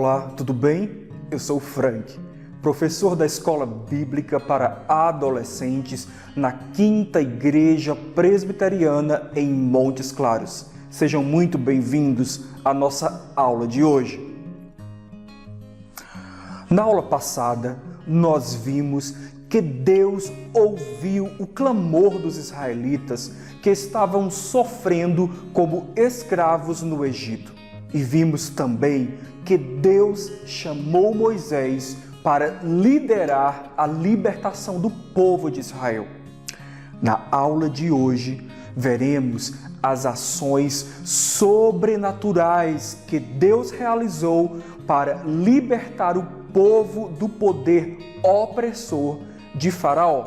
Olá, tudo bem? Eu sou o Frank, professor da Escola Bíblica para Adolescentes na 5ª Igreja Presbiteriana em Montes Claros. Sejam muito bem-vindos à nossa aula de hoje. Na aula passada, nós vimos que Deus ouviu o clamor dos israelitas que estavam sofrendo como escravos no Egito. E vimos também que Deus chamou Moisés para liderar a libertação do povo de Israel. Na aula de hoje, veremos as ações sobrenaturais que Deus realizou para libertar o povo do poder opressor de Faraó.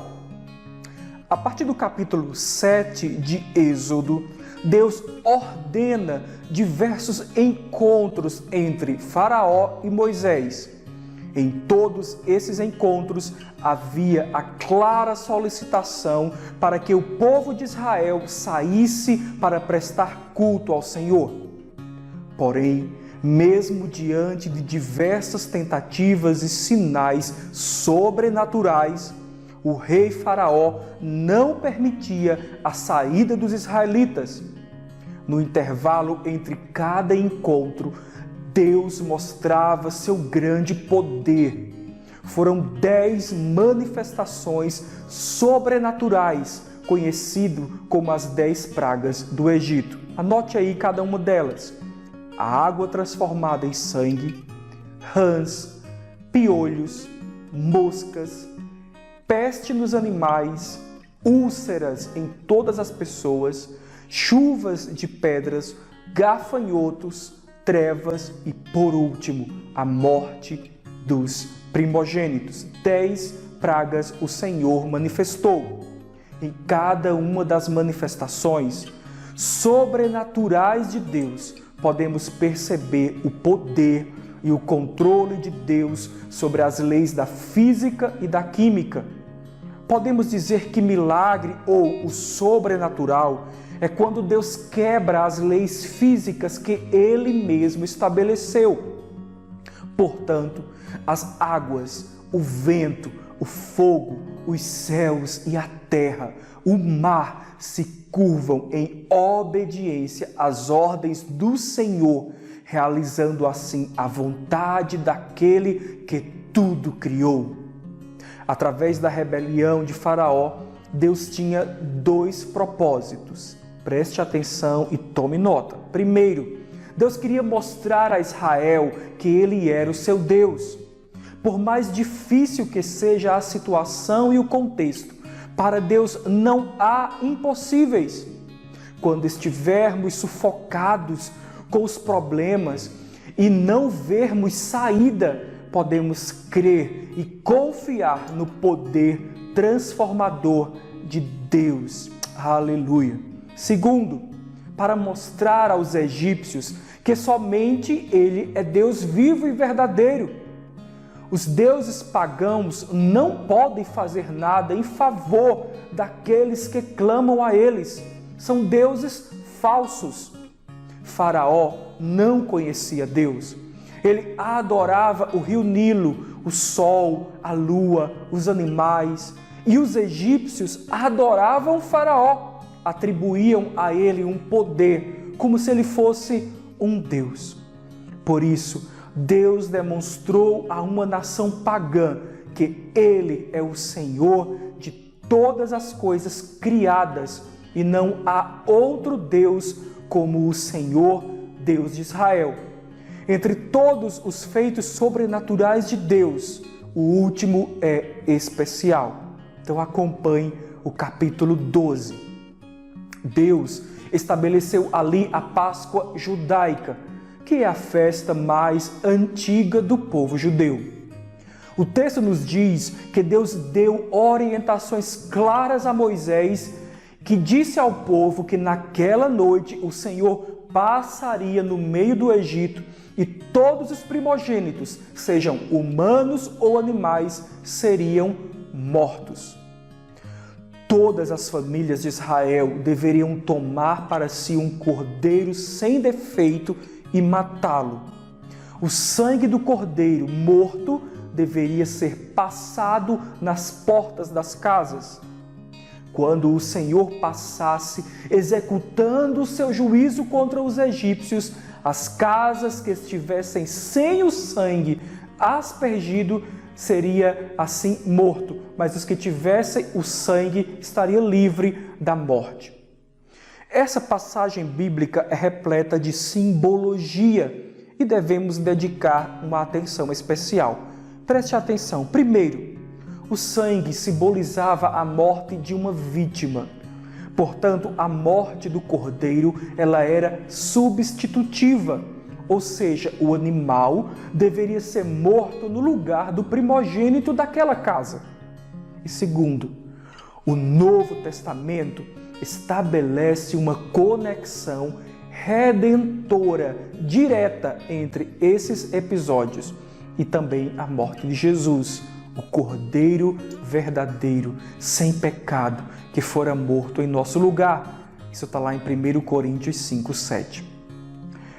A partir do capítulo 7 de Êxodo, Deus ordena diversos encontros entre Faraó e Moisés. Em todos esses encontros havia a clara solicitação para que o povo de Israel saísse para prestar culto ao Senhor. Porém, mesmo diante de diversas tentativas e sinais sobrenaturais, o rei Faraó não permitia a saída dos israelitas. No intervalo entre cada encontro, Deus mostrava seu grande poder. Foram 10 manifestações sobrenaturais, conhecido como as 10 pragas do Egito. Anote aí cada uma delas: a água transformada em sangue, rãs, piolhos, moscas, peste nos animais, úlceras em todas as pessoas, chuvas de pedras, gafanhotos, trevas e, por último, a morte dos primogênitos. 10 pragas o Senhor manifestou. Em cada uma das manifestações sobrenaturais de Deus, podemos perceber o poder e o controle de Deus sobre as leis da física e da química. Podemos dizer que milagre ou o sobrenatural é quando Deus quebra as leis físicas que Ele mesmo estabeleceu. Portanto, as águas, o vento, o fogo, os céus e a terra, o mar se curvam em obediência às ordens do Senhor, realizando assim a vontade daquele que tudo criou. Através da rebelião de Faraó, Deus tinha 2 propósitos. Preste atenção e tome nota. Primeiro, Deus queria mostrar a Israel que Ele era o seu Deus. Por mais difícil que seja a situação e o contexto, para Deus não há impossíveis. Quando estivermos sufocados com os problemas e não vermos saída, podemos crer e confiar no poder transformador de Deus. Aleluia. Segundo, para mostrar aos egípcios que somente Ele é Deus vivo e verdadeiro. Os deuses pagãos não podem fazer nada em favor daqueles que clamam a eles. São deuses falsos. Faraó não conhecia Deus. Ele adorava o rio Nilo, o sol, a lua, os animais. E os egípcios adoravam Faraó, atribuíam a ele um poder, como se ele fosse um deus. Por isso, Deus demonstrou a uma nação pagã que Ele é o Senhor de todas as coisas criadas e não há outro Deus como o Senhor, Deus de Israel. Entre todos os feitos sobrenaturais de Deus, o último é especial. Então acompanhe o capítulo 12. Deus estabeleceu ali a Páscoa judaica, que é a festa mais antiga do povo judeu. O texto nos diz que Deus deu orientações claras a Moisés, que disse ao povo que naquela noite o Senhor passaria no meio do Egito e todos os primogênitos, sejam humanos ou animais, seriam mortos. Todas as famílias de Israel deveriam tomar para si um cordeiro sem defeito e matá-lo. O sangue do cordeiro morto deveria ser passado nas portas das casas. Quando o Senhor passasse executando o seu juízo contra os egípcios, as casas que estivessem sem o sangue aspergido seria assim morto, mas os que tivessem o sangue estaria livre da morte. Essa passagem bíblica é repleta de simbologia e devemos dedicar uma atenção especial. Preste atenção. Primeiro, o sangue simbolizava a morte de uma vítima. Portanto, a morte do cordeiro, ela era substitutiva, ou seja, o animal deveria ser morto no lugar do primogênito daquela casa. E segundo, o Novo Testamento estabelece uma conexão redentora direta entre esses episódios e também a morte de Jesus, o Cordeiro verdadeiro, sem pecado, que fora morto em nosso lugar. Isso está lá em 1 Coríntios 5:7.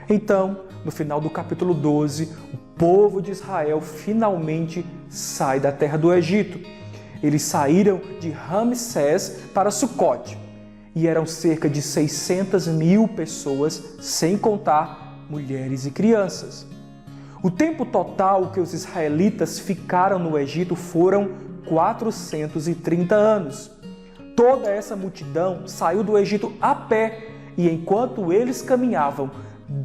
Então, no final do capítulo 12, o povo de Israel finalmente sai da terra do Egito. Eles saíram de Ramsés para Sucote e eram cerca de 600.000 pessoas, sem contar mulheres e crianças. O tempo total que os israelitas ficaram no Egito foram 430 anos. Toda essa multidão saiu do Egito a pé e enquanto eles caminhavam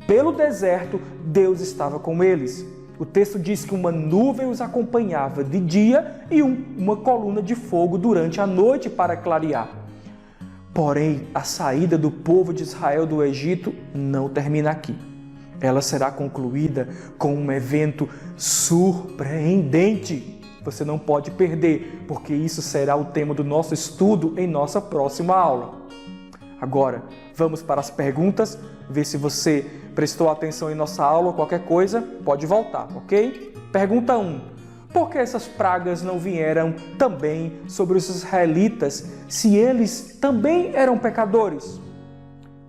pelo deserto, Deus estava com eles. O texto diz que uma nuvem os acompanhava de dia e uma coluna de fogo durante a noite para clarear. Porém, a saída do povo de Israel do Egito não termina aqui. Ela será concluída com um evento surpreendente. Você não pode perder, porque isso será o tema do nosso estudo em nossa próxima aula. Agora, vamos para as perguntas, ver se você prestou atenção em nossa aula, qualquer coisa, pode voltar, ok? Pergunta 1. Por que essas pragas não vieram também sobre os israelitas, se eles também eram pecadores?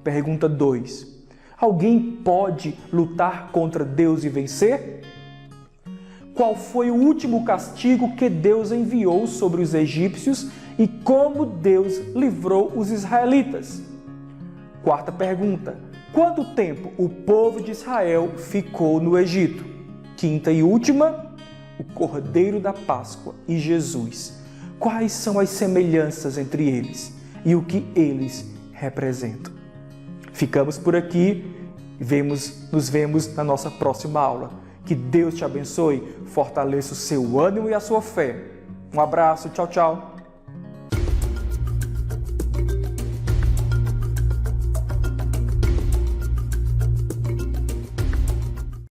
Pergunta 2. Alguém pode lutar contra Deus e vencer? Qual foi o último castigo que Deus enviou sobre os egípcios e como Deus livrou os israelitas? Quarta pergunta. Quanto tempo o povo de Israel ficou no Egito? Quinta e última. O Cordeiro da Páscoa e Jesus. Quais são as semelhanças entre eles e o que eles representam? Ficamos por aqui e nos vemos na nossa próxima aula. Que Deus te abençoe, fortaleça o seu ânimo e a sua fé. Um abraço, tchau, tchau.